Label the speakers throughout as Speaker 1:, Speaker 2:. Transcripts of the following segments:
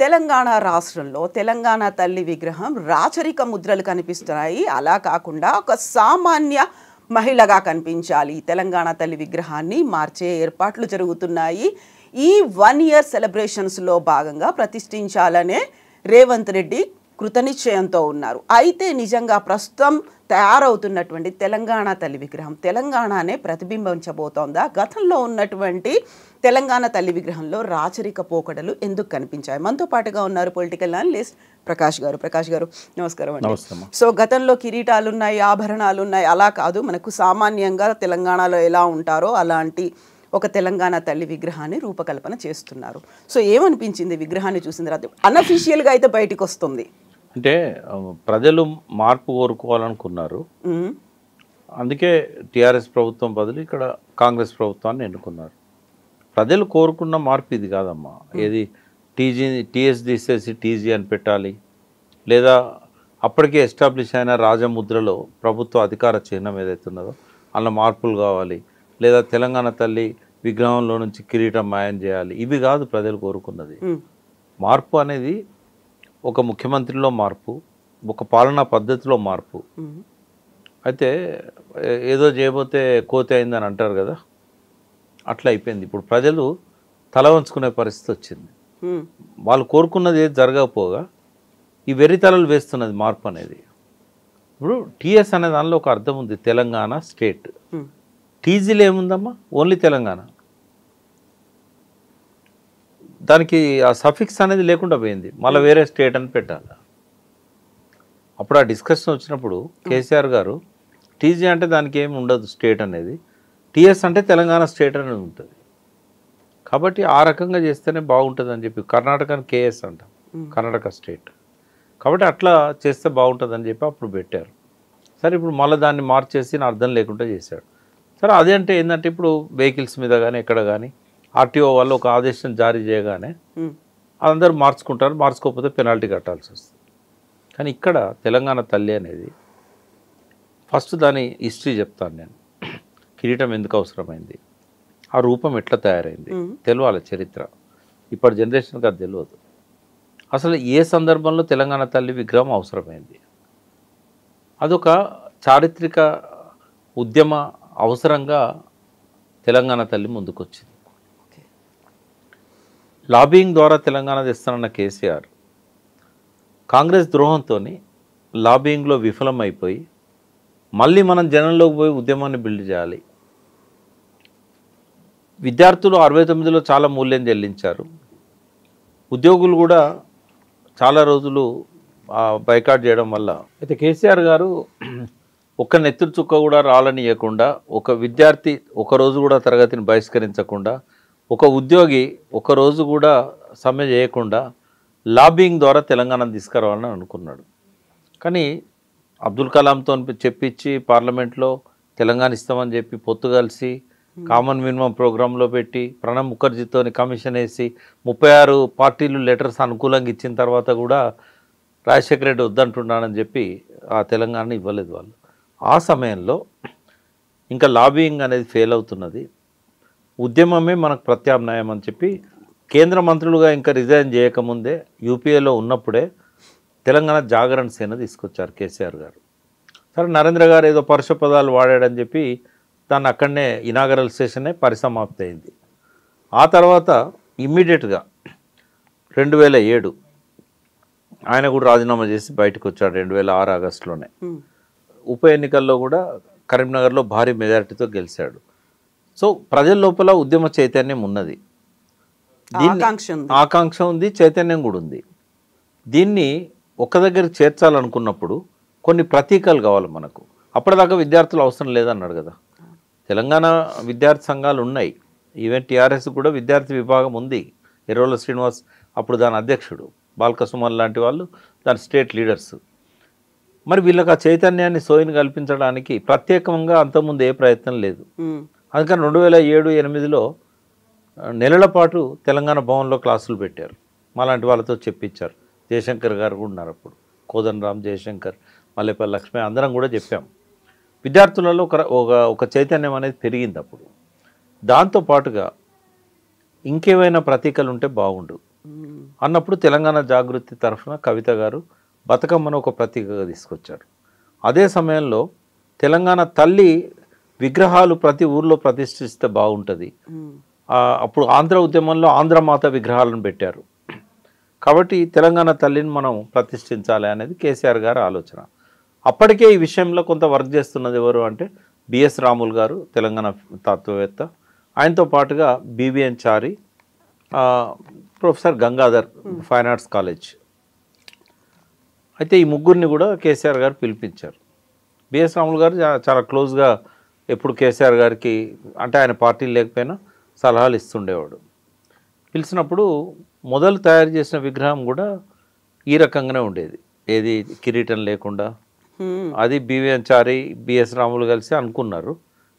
Speaker 1: తెలంగాణ రాష్ట్రంలో తెలంగాణ తల్లి విగ్రహం రాచరిక ముద్రలు కనిపిస్తున్నాయి. అలా కాకుండా ఒక సామాన్య మహిళగా కనిపించాలి. తెలంగాణ తల్లి విగ్రహాన్ని మార్చే ఏర్పాట్లు జరుగుతున్నాయి. ఈ 1 ఇయర్ సెలబ్రేషన్స్లో భాగంగా ప్రతిష్ఠించాలనే రేవంత్ రెడ్డి కృతనిశ్చయంతో ఉన్నారు. అయితే నిజంగా ప్రస్తుతం తయారవుతున్నటువంటి తెలంగాణ తల్లి విగ్రహం తెలంగాణనే ప్రతిబింబించబోతోందా? గతంలో ఉన్నటువంటి తెలంగాణ తల్లి విగ్రహంలో రాచరిక పోకడలు ఎందుకు కనిపించాయి? మనతో పాటుగా ఉన్నారు పొలిటికల్ అనలిస్ట్ ప్రకాష్ గారు. ప్రకాష్ గారు నమస్కారం అండి. సో గతంలో కిరీటాలు ఉన్నాయి, ఆభరణాలు ఉన్నాయి, అలా కాదు మనకు సామాన్యంగా తెలంగాణలో ఎలా ఉంటారో అలాంటి ఒక తెలంగాణ తల్లి విగ్రహాన్ని రూపకల్పన చేస్తున్నారు. సో ఏమనిపించింది విగ్రహాన్ని చూసిన తర్వాత? అన్అఫీషియల్గా అయితే బయటకు వస్తుంది
Speaker 2: అంటే ప్రజలు మార్పు కోరుకోవాలనుకున్నారు. అందుకే టీఆర్ఎస్ ప్రభుత్వం బదులు ఇక్కడ కాంగ్రెస్ ప్రభుత్వాన్ని ఎన్నుకున్నారు. ప్రజలు కోరుకున్న మార్పు ఇది కాదమ్మా. ఏది టీఎస్ తీసేసి టీజీ అని పెట్టాలి, లేదా అప్పటికే ఎస్టాబ్లిష్ అయిన రాజముద్రలో ప్రభుత్వ అధికార చిహ్నం ఏదైతే ఉన్నదో అందులో మార్పులు కావాలి, లేదా తెలంగాణ తల్లి విగ్రహంలో నుంచి కిరీటం మాయం చేయాలి. ఇవి కాదు ప్రజలు కోరుకున్నది. మార్పు అనేది ఒక ముఖ్యమంత్రిలో మార్పు, ఒక పాలనా పద్ధతిలో మార్పు. అయితే ఏదో చేయబోతే కోతి అయిందని అంటారు కదా, అట్లా అయిపోయింది. ఇప్పుడు ప్రజలు తల వంచుకునే పరిస్థితి వచ్చింది. వాళ్ళు కోరుకున్నది ఏది జరగకపోగా ఈ వెర్రితలలు వేస్తున్నది మార్పు అనేది. ఇప్పుడు టీఎస్ అనే దానిలో ఒక అర్థం ఉంది, తెలంగాణ స్టేట్. టీజీలో ఏముందమ్మా? ఓన్లీ తెలంగాణ. దానికి ఆ సఫిక్స్ అనేది లేకుండా పోయింది, మళ్ళీ వేరే స్టేట్ అని పెట్టాలి. అప్పుడు ఆ డిస్కషన్ వచ్చినప్పుడు కేసీఆర్ గారు టీజీ అంటే దానికి ఏమి ఉండదు స్టేట్ అనేది, టీఎస్ అంటే తెలంగాణ స్టేట్ అనేది ఉంటుంది. కాబట్టి ఆ రకంగా చేస్తేనే బాగుంటుంది అని చెప్పి కర్ణాటకని కేఎస్ అంటాం, కర్ణాటక స్టేట్. కాబట్టి అట్లా చేస్తే బాగుంటుందని చెప్పి అప్పుడు పెట్టారు. సరే ఇప్పుడు మళ్ళీ దాన్ని మార్చేసి అర్థం లేకుండా చేశాడు. సరే అదేంటే ఏంటంటే ఇప్పుడు వెహికల్స్ మీద కానీ ఎక్కడ కానీ ఆర్టీఓ వాళ్ళు ఒక ఆదేశం జారీ చేయగానే అందరూ మార్చుకుంటారు, మార్చుకోకపోతే పెనాల్టీ కట్టాల్సి వస్తుంది. కానీ ఇక్కడ తెలంగాణ తల్లి అనేది ఫస్ట్ దాని హిస్టరీ చెప్తాను నేను. కిరీటం ఎందుకు అవసరమైంది, ఆ రూపం ఎట్లా తయారైంది తెలియాలి, చరిత్ర. ఇప్పటి జనరేషన్కి అది తెలియదు. అసలు ఏ సందర్భంలో తెలంగాణ తల్లి విగ్రహం అవసరమైంది, అదొక చారిత్రక ఉద్యమ అవసరంగా తెలంగాణ తల్లి ముందుకొచ్చింది. లాబింగ్ ద్వారా తెలంగాణ తెస్తానన్న కేసీఆర్ కాంగ్రెస్ ద్రోహంతో లాబింగ్లో విఫలమైపోయి మళ్ళీ మనం జనంలోకి పోయి ఉద్యమాన్ని బిల్డ్ చేయాలి. విద్యార్థులు 69లో చాలా మూల్యం చెల్లించారు. ఉద్యోగులు కూడా చాలా రోజులు బైకాట్ చేయడం వల్ల. అయితే కేసీఆర్ గారు ఒక్క నెత్తురు చుక్క కూడా రాలనియకుండా, ఒక విద్యార్థి ఒకరోజు కూడా తరగతిని బహిష్కరించకుండా, ఒక ఉద్యోగి ఒకరోజు కూడా సమ్మె చేయకుండా లాబింగ్ ద్వారా తెలంగాణను తీసుకురావాలని అనుకున్నాడు. కానీ అబ్దుల్ కలాంతో చెప్పించి పార్లమెంట్లో తెలంగాణ ఇస్తామని చెప్పి పొత్తు కలిసి కామన్ మినిమం ప్రోగ్రాంలో పెట్టి ప్రణబ్ ముఖర్జీతో కమిషన్ వేసి 36 పార్టీలు లెటర్స్ అనుకూలంగా ఇచ్చిన తర్వాత కూడా రాజశేఖర రెడ్డి వద్దంటున్నానని చెప్పి ఆ తెలంగాణని ఇవ్వలేదు వాళ్ళు. ఆ సమయంలో ఇంకా లాబింగ్ అనేది ఫెయిల్ అవుతున్నది, ఉద్యమమే మనకు ప్రత్యామ్నాయం అని చెప్పి కేంద్ర మంత్రులుగా ఇంకా రిజైన్ చేయకముందే యూపీఏలో ఉన్నప్పుడే తెలంగాణ జాగరణ సేన తీసుకొచ్చారు కేసీఆర్ గారు. సరే నరేంద్ర గారు ఏదో పరుష పదాలు వాడాడని చెప్పి దాన్ని అక్కడనే ఇనాగరల్ సెషనే పరిసమాప్తి అయింది. ఆ తర్వాత ఇమ్మీడియట్గా 2007 ఆయన కూడా రాజీనామా చేసి బయటకు వచ్చాడు. 2006 ఆగస్టులోనే ఉప ఎన్నికల్లో కూడా కరీంనగర్లో భారీ మెజారిటీతో గెలిచాడు. సో ప్రజల లోపల ఉద్యమ చైతన్యం ఉన్నది, ఆకాంక్ష ఉంది, చైతన్యం కూడా ఉంది. దీన్ని ఒక్క దగ్గరికి చేర్చాలనుకున్నప్పుడు కొన్ని ప్రతీకలు కావాలి మనకు. అప్పటిదాకా విద్యార్థులు అవసరం లేదన్నాడు కదా. తెలంగాణ విద్యార్థి సంఘాలు ఉన్నాయి, ఈవెన్ టీఆర్ఎస్ కూడా విద్యార్థి విభాగం ఉంది. ఎర్రోల శ్రీనివాస్ అప్పుడు దాని అధ్యక్షుడు, బాల్కసుమన్ లాంటి వాళ్ళు దాని స్టేట్ లీడర్స్. మరి వీళ్ళకి ఆ చైతన్యాన్ని సోయిని కల్పించడానికి ప్రత్యేకంగా అంతకుముందు ఏ ప్రయత్నం లేదు. అందుకని 2007-8లో నెలల పాటు తెలంగాణ భవన్లో క్లాసులు పెట్టారు, మాలాంటి వాళ్ళతో చెప్పించారు. జయశంకర్ గారు కూడా ఉన్నారు అప్పుడు, కోదండరామ్, జయశంకర్, మల్లేపల్లి లక్ష్మి, అందరం కూడా చెప్పాం. విద్యార్థులలో ఒక చైతన్యం అనేది పెరిగింది అప్పుడు. దాంతోపాటుగా ఇంకేమైనా ప్రతీకలు ఉంటే బాగుండు. అన్నప్పుడు తెలంగాణ జాగృతి తరఫున కవిత గారు బతుకమ్మను ఒక ప్రతీకగా తీసుకొచ్చారు. అదే సమయంలో తెలంగాణ తల్లి విగ్రహాలు ప్రతి ఊర్లో ప్రతిష్ఠిస్తే బాగుంటుంది. అప్పుడు ఆంధ్ర ఉద్యమంలో ఆంధ్రమాత విగ్రహాలను పెట్టారు. కాబట్టి తెలంగాణ తల్లిని మనం ప్రతిష్ఠించాలి అనేది కేసీఆర్ గారి ఆలోచన. అప్పటికే ఈ విషయంలో కొంత వర్క్ చేస్తున్నది ఎవరు అంటే బిఎస్ రాములు గారు, తెలంగాణ తత్వవేత్త. ఆయనతో పాటుగా BVN Chari, professor Gangadhar, fine arts college. అయితే ఈ ముగ్గురిని కూడా కేసీఆర్ గారు పిలిపించారు. బిఎస్ రాములు గారు చాలా క్లోజ్గా ఎప్పుడు కేసీఆర్ గారికి, అంటే ఆయన పార్టీ లేకపోయినా సలహాలు ఇస్తుండేవాడు. పిలిచినప్పుడు మొదలు తయారు చేసిన విగ్రహం కూడా ఈ రకంగానే ఉండేది, ఏది కిరీటం లేకుండా. అది బివిఎన్ చారి, బిఎస్ రాములు కలిసి అనుకున్నారు.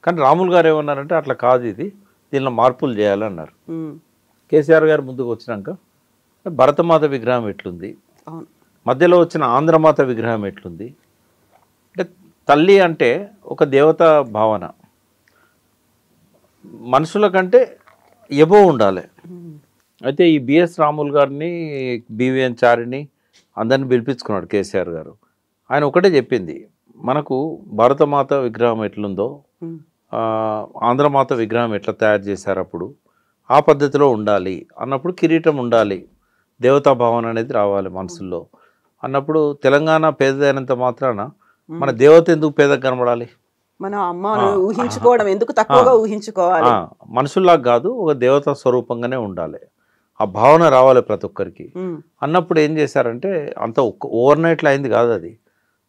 Speaker 2: కానీ రాములు గారు ఏమన్నారంటే అట్లా కాదు, ఇది దీనిలో మార్పులు చేయాలన్నారు. కేసీఆర్ గారు ముందుకు వచ్చినాక భరతమాత విగ్రహం ఎట్లుంది, మధ్యలో వచ్చిన ఆంధ్రమాత విగ్రహం ఎట్లుంది, అంటే తల్లి అంటే ఒక దేవతా భావన, మనుషుల కంటే ఎబో ఉండాలి. అయితే ఈ బిఎస్ రాములు గారిని, బివిఎన్ చారిని అందరిని పిలిపించుకున్నాడు కేసీఆర్ గారు. ఆయన ఒకటే చెప్పింది, మనకు భారతమాత విగ్రహం ఎట్లుందో ఆంధ్రమాత విగ్రహం ఎట్లా తయారు చేశారు అప్పుడు ఆ పద్ధతిలో ఉండాలి అన్నప్పుడు కిరీటం ఉండాలి, దేవతా భావన అనేది రావాలి మనసుల్లో అన్నప్పుడు తెలంగాణ పేదదైనంత మాత్రాన మన దేవత ఎందుకు పేదగా కనబడాలి,
Speaker 1: మన అమ్మను ఊహించుకోవడం ఎందుకు తక్కువగా ఊహించుకోవాలి,
Speaker 2: మనుషుల్లాగా కాదు ఒక దేవతా స్వరూపంగానే ఉండాలి, ఆ భావన రావాలి ప్రతి ఒక్కరికి అన్నప్పుడు ఏం చేశారంటే అంత ఓవర్ నైట్లో అయింది కాదు, అది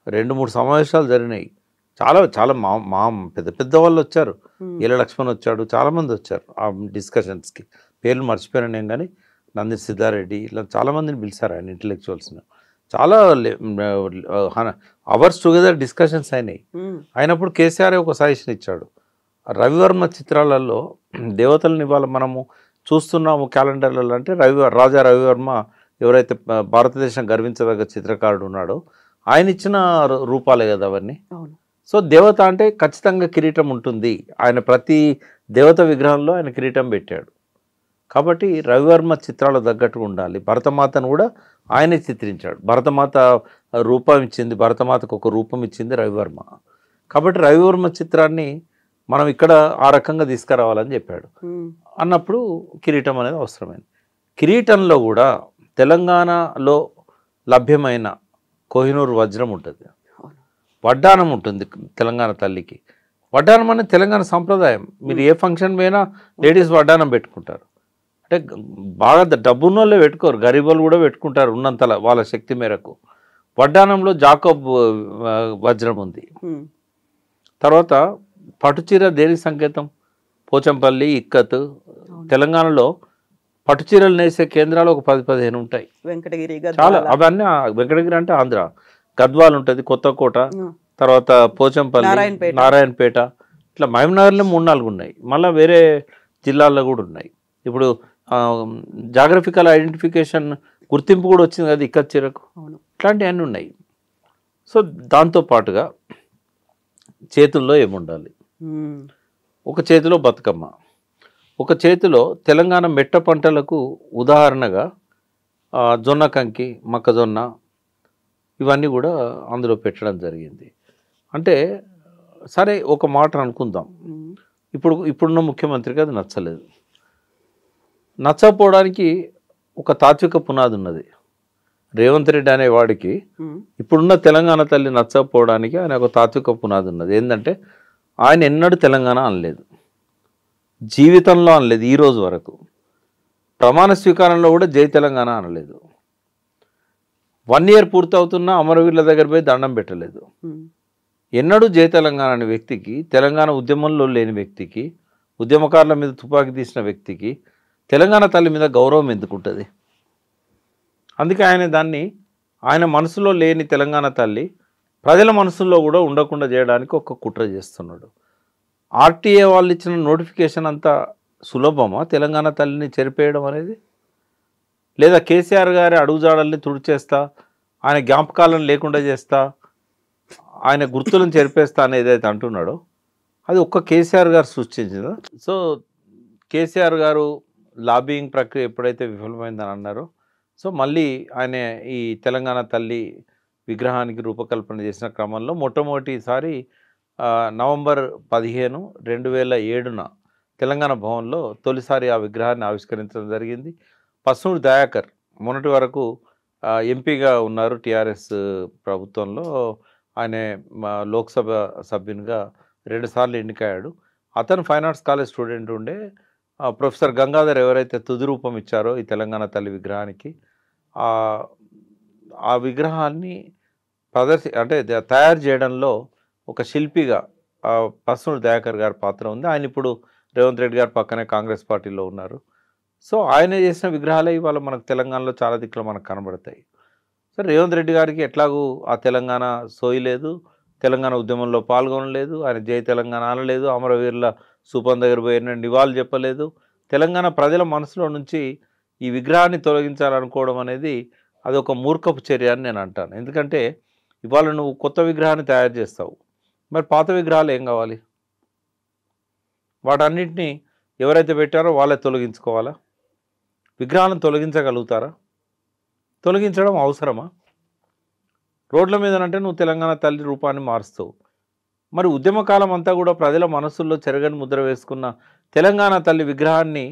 Speaker 2: 2-3 సమావేశాలు జరిగినాయి. చాలా చాలా మా పెద్ద పెద్ద వాళ్ళు వచ్చారు, ఏల లక్ష్మణ్ వచ్చాడు, చాలామంది వచ్చారు ఆ డిస్కషన్స్కి. పేర్లు మర్చిపోయాను నేను, కానీ నంది సిద్ధారెడ్డి ఇలా చాలామందిని పిలిచారు ఆయన ఇంటలెక్చువల్స్ని. చాలా అవర్స్ టుగెదర్ డిస్కషన్స్ అయినాయి. అయినప్పుడు కేసీఆర్ ఒక సజెషన్ ఇచ్చాడు, రవివర్మ చిత్రాలలో దేవతలను ఇవాళ మనము చూస్తున్నాము క్యాలెండర్లలో అంటే రాజా రవివర్మ ఎవరైతే భారతదేశం గర్వించదగ్గ చిత్రకారుడు ఉన్నాడో ఆయన ఇచ్చిన రూపాలే కదా అవన్నీ. సో దేవత అంటే ఖచ్చితంగా కిరీటం ఉంటుంది, ఆయన ప్రతి దేవత విగ్రహంలో ఆయన కిరీటం పెట్టాడు. కాబట్టి రవివర్మ చిత్రాలు తగ్గట్టుగా ఉండాలి. భరతమాతను కూడా ఆయనే చిత్రించాడు, భరతమాత రూపం ఇచ్చింది, భరతమాతకు ఒక రూపం ఇచ్చింది రవివర్మ. కాబట్టి రవివర్మ చిత్రాన్ని మనం ఇక్కడ ఆ రకంగా తీసుకురావాలని చెప్పాడు. అన్నప్పుడు కిరీటం అనేది అవసరమైంది. కిరీటంలో కూడా తెలంగాణలో లభ్యమైన కోహినూరు వజ్రం ఉంటుంది, వడ్డానం ఉంటుంది తెలంగాణ తల్లికి. వడ్డానం అనేది తెలంగాణ సంప్రదాయం. మీరు ఏ ఫంక్షన్ పోయినా లేడీస్ వడ్డానం పెట్టుకుంటారు. అంటే బాగా డబ్బున్న వాళ్ళే పెట్టుకోరు, గరీబ్ వాళ్ళు కూడా పెట్టుకుంటారు ఉన్నంతలా వాళ్ళ శక్తి మేరకు. వడ్డానంలో జాకబ్ వజ్రం ఉంది. తర్వాత పట్టుచీర దేనికి సంకేతం? పోచంపల్లి, ఇక్కత్. తెలంగాణలో పట్టుచీరలు నేసే కేంద్రాలు ఒక 10-15 ఉంటాయి,
Speaker 1: వెంకటగిరి,
Speaker 2: చాలా. అవన్నీ వెంకటగిరి అంటే ఆంధ్ర, గద్వాల్ ఉంటుంది, కొత్తకోట, తర్వాత పోచంపల్లి, నారాయణపేట, ఇట్లా మహబూబ్నగర్లో 3-4 ఉన్నాయి, మళ్ళీ వేరే జిల్లాల్లో కూడా ఉన్నాయి. ఇప్పుడు జాగ్రఫికల్ ఐడెంటిఫికేషన్ గుర్తింపు కూడా వచ్చింది కదా ఇక్కత్ చీరకు, ఇట్లాంటివన్నీ ఉన్నాయి. సో దాంతోపాటుగా చేతుల్లో ఏముండాలి? ఒక చేతిలో బతుకమ్మ, ఒక చేతిలో తెలంగాణ మెట్ట పంటలకు ఉదాహరణగా జొన్న కంకి, మొక్కజొన్న, ఇవన్నీ కూడా అందులో పెట్టడం జరిగింది. అంటే సరే ఒక మాట అనుకుందాం, ఇప్పుడున్న ముఖ్యమంత్రికి అది నచ్చలేదు. నచ్చకపోవడానికి ఒక తాత్విక పునాది ఉన్నది. రేవంత్ రెడ్డి అనేవాడికి ఇప్పుడున్న తెలంగాణ తల్లి నచ్చకపోవడానికి ఆయన ఒక తాత్విక పునాది ఉన్నది. ఏంటంటే ఆయన ఎన్నడూ తెలంగాణ అనలేదు, జీవితంలో అనలేదు, ఈ రోజు వరకు. ప్రమాణ స్వీకారంలో కూడా జై తెలంగాణ అనలేదు. 1 year పూర్తవుతున్నా అమరవీరుల దగ్గర పోయి దండం పెట్టలేదు. ఎన్నడూ జై తెలంగాణ అనే వ్యక్తికి, తెలంగాణ ఉద్యమంలో లేని వ్యక్తికి, ఉద్యమకారుల మీద తుపాకీ తీసిన వ్యక్తికి తెలంగాణ తల్లి మీద గౌరవం ఎందుకుంటుంది? అందుకే ఆయన మనసులో లేని తెలంగాణ తల్లి ప్రజల మనసుల్లో కూడా ఉండకుండా చేయడానికి ఒక కుట్ర చేస్తున్నాడు. ఆర్టీఏ వాళ్ళు ఇచ్చిన నోటిఫికేషన్ అంతా సులభమా తెలంగాణ తల్లిని చెరిపేయడం అనేది? లేదా కేసీఆర్ గారి అడుగుజాడల్ని తుడిచేస్తా, ఆయన జ్ఞాపకాలను లేకుండా చేస్తా, ఆయన గుర్తులను చెరిపేస్తా అని ఏదైతే అంటున్నాడో అది ఒక్క కేసీఆర్ గారు సృష్టించిందా? సో కేసీఆర్ గారు లాబింగ్ ప్రక్రియ ఎప్పుడైతే విఫలమైందని అన్నారో సో మళ్ళీ ఆయన ఈ తెలంగాణ తల్లి విగ్రహానికి రూపకల్పన చేసిన క్రమంలో మొట్టమొదటిసారి నవంబర్ 15, 2007 తెలంగాణ భవన్లో తొలిసారి ఆ విగ్రహాన్ని ఆవిష్కరించడం జరిగింది. పస్నూరి దయాకర్ మొన్నటి వరకు ఎంపీగా ఉన్నారు టీఆర్ఎస్ ప్రభుత్వంలో. ఆయన లోక్సభ సభ్యునిగా 2 సార్లు ఎన్నికయ్యాడు. అతను ఫైన్ ఆర్ట్స్ కాలేజ్ స్టూడెంట్ ఉండే. ప్రొఫెసర్ గంగాధర్ ఎవరైతే తుది రూపం ఇచ్చారో ఈ తెలంగాణ తల్లి విగ్రహానికి, ఆ విగ్రహాన్ని తయారు చేయడంలో ఒక శిల్పిగా పస్నూరి దయాకర్ గారి పాత్ర ఉంది. ఆయన ఇప్పుడు రేవంత్ రెడ్డి గారు పక్కనే కాంగ్రెస్ పార్టీలో ఉన్నారు. సో ఆయన చేసిన విగ్రహాలే ఇవాళ మనకు తెలంగాణలో చాలా దిక్కులు మనకు కనబడతాయి. సో రేవంత్ రెడ్డి గారికి ఎట్లాగూ ఆ తెలంగాణ సోయి లేదు, తెలంగాణ ఉద్యమంలో పాల్గొనలేదు, ఆయన జై తెలంగాణ అనలేదు, అమరవీరుల స్థూపం దగ్గర పోయిన నివాళులు చెప్పలేదు. తెలంగాణ ప్రజల మనసులో నుంచి ఈ విగ్రహాన్ని తొలగించాలనుకోవడం అనేది అదొక మూర్ఖపు చర్య అని నేను అంటాను. ఎందుకంటే ఇవాళ నువ్వు కొత్త విగ్రహాన్ని తయారు చేస్తావు, మరి పాత విగ్రహాలు ఏం కావాలి? వాటన్నిటినీ ఎవరైతే పెట్టారో వాళ్ళే తొలగించుకోవాలా? విగ్రహాలను తొలగించగలుగుతారా? తొలగించడం అవసరమా? రోడ్ల మీదనంటే నువ్వు తెలంగాణ తల్లి రూపాన్ని మారుస్తావు. మరి ఉద్యమకాలం అంతా కూడా ప్రజల మనసుల్లో చెరగని ముద్ర వేసుకున్న తెలంగాణ తల్లి విగ్రహాన్ని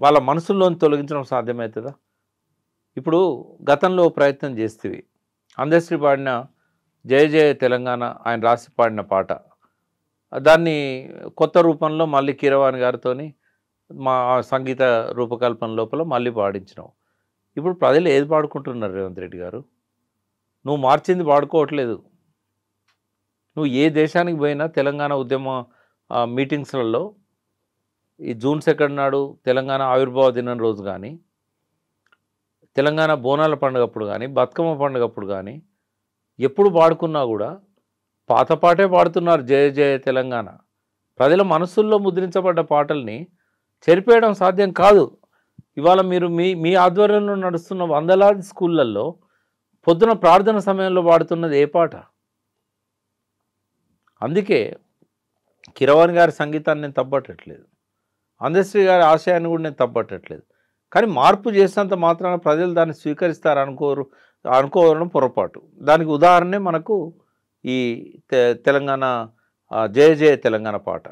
Speaker 2: వాళ్ళ మనసుల్లోని తొలగించడం సాధ్యమవుతుందా? ఇప్పుడు గతంలో ప్రయత్నం చేస్తేవి అందశ్రీ పాడిన జయ జయ తెలంగాణ ఆయన రాసి పాడిన పాట, దాన్ని కొత్త రూపంలో మళ్ళీ కీరవాణి గారితో మా సంగీత రూపకల్పన లోపల మళ్ళీ పాడించినావు. ఇప్పుడు ప్రజలు ఏది పాడుకుంటున్నారు రేవంత్ రెడ్డి గారు? నువ్వు మార్చింది పాడుకోవట్లేదు. నువ్వు ఏ దేశానికి పోయినా తెలంగాణ ఉద్యమ మీటింగ్స్లలో ఈ జూన్ 2 నాడు తెలంగాణ ఆవిర్భావ దినం రోజు కానీ, తెలంగాణ బోనాల పండుగప్పుడు కానీ, బతుకమ్మ పండుగప్పుడు కానీ ఎప్పుడు పాడుకున్నా కూడా పాత పాటే పాడుతున్నారు, జయ జయ తెలంగాణ. ప్రజల మనసుల్లో ముద్రించబడ్డ పాటల్ని చెరిపేయడం సాధ్యం కాదు. ఇవాళ మీరు మీ ఆధ్వర్యంలో నడుస్తున్న వందలాది స్కూళ్ళల్లో పొద్దున ప్రార్థన సమయంలో పాడుతున్నది ఏ పాట? అందుకే కీరవాణి గారి సంగీతాన్ని నేను తప్పట్టట్లేదు, అందశ్రీ గారి ఆశయాన్ని కూడా నేను తప్పట్టట్లేదు. కానీ మార్పు చేసినంత మాత్రాన ప్రజలు దాన్ని స్వీకరిస్తారు అనుకోవడం పొరపాటు. దానికి ఉదాహరణే మనకు ఈ తెలంగాణ జయ జయ తెలంగాణ పాట.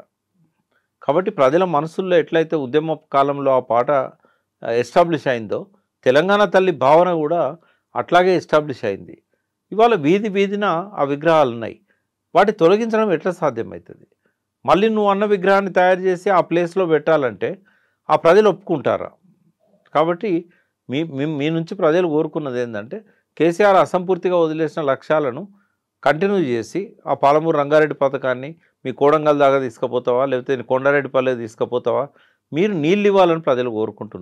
Speaker 2: కాబట్టి ప్రజల మనసుల్లో ఎట్లయితే ఉద్యమ కాలంలో ఆ పాట ఎస్టాబ్లిష్ అయిందో, తెలంగాణ తల్లి భావన కూడా అట్లాగే ఎస్టాబ్లిష్ అయింది. ఇవాళ వీధి వీధిన ఆ విగ్రహాలు ఉన్నాయి. వాటి తొలగించడం ఎట్లా సాధ్యమవుతుంది? మళ్ళీ నువ్వు అన్న విగ్రహాన్ని తయారు చేసి ఆ ప్లేస్లో పెట్టాలంటే ఆ ప్రజలు ఒప్పుకుంటారా? కాబట్టి మీ నుంచి ప్రజలు కోరుకున్నది ఏంటంటే కేసీఆర్ అసంపూర్తిగా వదిలేసిన లక్ష్యాలను కంటిన్యూ చేసి ఆ పాలమూరు రంగారెడ్డి పథకాన్ని మీ కోడంగల్ దాకా తీసుకుపోతావా, లేకపోతే కొండారెడ్డిపల్లె తీసుకుపోతావా? మీరు నీళ్ళు ఇవ్వాలని ప్రజలు కోరుకుంటున్నారు.